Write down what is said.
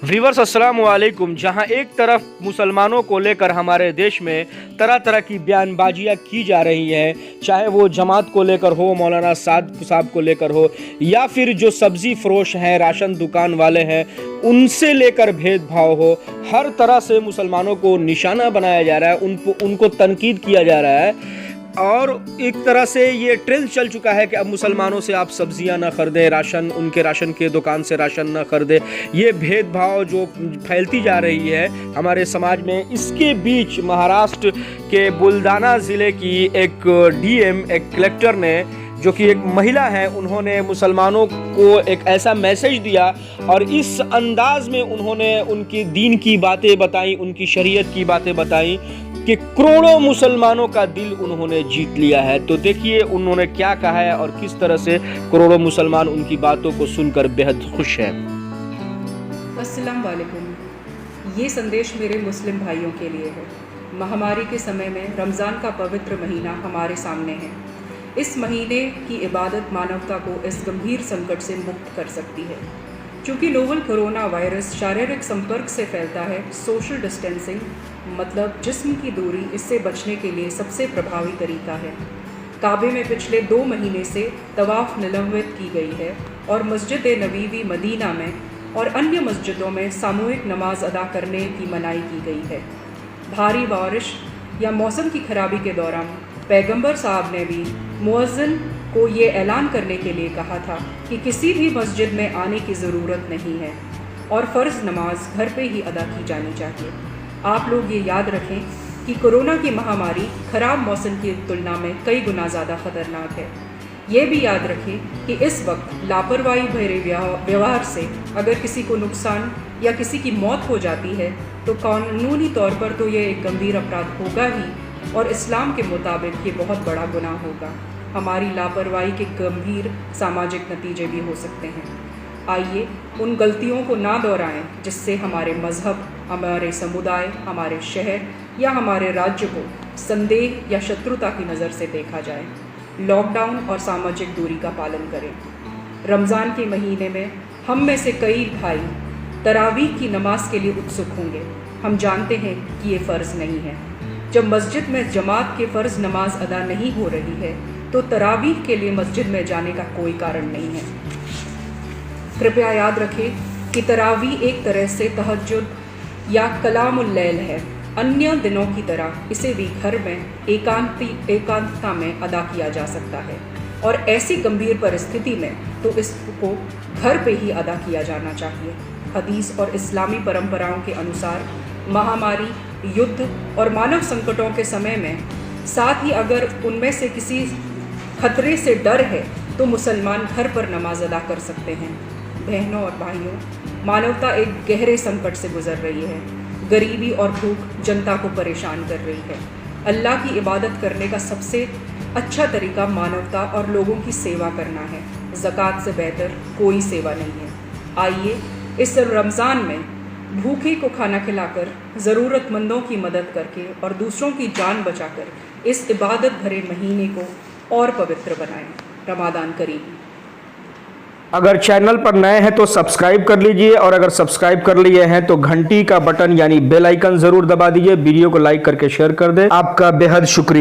Viewers अस्सलाम वालेकुम। जहां एक तरफ मुसलमानों को लेकर हमारे देश में तरह तरह की बयानबाजियां की जा रही हैं, चाहे वो जमात को लेकर हो, मौलाना साद साहब को लेकर हो, या फिर जो सब्जी फरोश हैं, राशन दुकान वाले हैं, उनसे लेकर भेदभाव हो, हर तरह से मुसलमानों को निशाना बनाया जा रहा है, उनको तनकीद किया जा रहा है। और एक तरह से ये ट्रेंड चल चुका है कि अब मुसलमानों से आप सब्जियां ना खरीदें, राशन उनके राशन के दुकान से राशन ना खरीदें। ये भेदभाव जो फैलती जा रही है हमारे समाज में, इसके बीच महाराष्ट्र के बुलढाना ज़िले की एक डीएम, एक कलेक्टर ने, जो कि एक महिला है, उन्होंने मुसलमानों को एक ऐसा मैसेज दिया और इस अंदाज में उन्होंने उनकी दीन की बातें बताई, उनकी शरीयत की बातें बताई कि करोड़ों मुसलमानों का दिल उन्होंने जीत लिया है। तो देखिए उन्होंने क्या कहा है और किस तरह से करोड़ों मुसलमान उनकी बातों को सुनकर बेहद खुश हैं। अस्सलाम वालेकुम। ये संदेश मेरे मुस्लिम भाइयों के लिए है। महामारी के समय में रमज़ान का पवित्र महीना हमारे सामने है। इस महीने की इबादत मानवता को इस गंभीर संकट से मुक्त कर सकती है। चूँकि नोवल कोरोना वायरस शारीरिक संपर्क से फैलता है, सोशल डिस्टेंसिंग मतलब जिस्म की दूरी इससे बचने के लिए सबसे प्रभावी तरीका है। काबे में पिछले 2 महीने से तवाफ़ निलंबित की गई है और मस्जिद नबवी मदीना में और अन्य मस्जिदों में सामूहिक नमाज अदा करने की मनाही की गई है। भारी बारिश या मौसम की खराबी के दौरान पैगंबर साहब ने भी मुअज्जिन को ये ऐलान करने के लिए कहा था कि किसी भी मस्जिद में आने की ज़रूरत नहीं है और फ़र्ज़ नमाज घर पे ही अदा की जानी चाहिए। आप लोग ये याद रखें कि कोरोना की महामारी ख़राब मौसम की तुलना में कई गुना ज़्यादा ख़तरनाक है। ये भी याद रखें कि इस वक्त लापरवाही भरे व्यवहार से अगर किसी को नुकसान या किसी की मौत हो जाती है तो कानूनी तौर पर तो ये एक गंभीर अपराध होगा ही और इस्लाम के मुताबिक ये बहुत बड़ा गुनाह होगा। हमारी लापरवाही के गंभीर सामाजिक नतीजे भी हो सकते हैं। आइए उन गलतियों को ना दोहराएं जिससे हमारे मज़हब, हमारे समुदाय, हमारे शहर या हमारे राज्य को संदेह या शत्रुता की नज़र से देखा जाए। लॉकडाउन और सामाजिक दूरी का पालन करें। रमज़ान के महीने में हम में से कई भाई तरावीह की नमाज के लिए उत्सुक होंगे। हम जानते हैं कि ये फ़र्ज़ नहीं है। जब मस्जिद में जमात के फ़र्ज़ नमाज अदा नहीं हो रही है तो तरावीह के लिए मस्जिद में जाने का कोई कारण नहीं है। कृपया याद रखें कि तरावीह एक तरह से तहज्जुद या कलामुल लैल है। अन्य दिनों की तरह इसे भी घर में एकांतता में अदा किया जा सकता है और ऐसी गंभीर परिस्थिति में तो इसको घर पे ही अदा किया जाना चाहिए। हदीस और इस्लामी परंपराओं के अनुसार महामारी, युद्ध और मानव संकटों के समय में, साथ ही अगर उनमें से किसी खतरे से डर है तो मुसलमान घर पर नमाज अदा कर सकते हैं। बहनों और भाइयों, मानवता एक गहरे संकट से गुजर रही है। गरीबी और भूख जनता को परेशान कर रही है। अल्लाह की इबादत करने का सबसे अच्छा तरीका मानवता और लोगों की सेवा करना है। ज़कात से बेहतर कोई सेवा नहीं है। आइए इस रमज़ान में भूखे को खाना खिलाकर, ज़रूरतमंदों की मदद करके और दूसरों की जान बचाकर इस इबादत भरे महीने को और पवित्र बनाएं। रमादान करीम। अगर चैनल पर नए हैं तो सब्सक्राइब कर लीजिए और अगर सब्सक्राइब कर लिए हैं तो घंटी का बटन यानी बेल आइकन जरूर दबा दीजिए। वीडियो को लाइक करके शेयर कर दें। आपका बेहद शुक्रिया।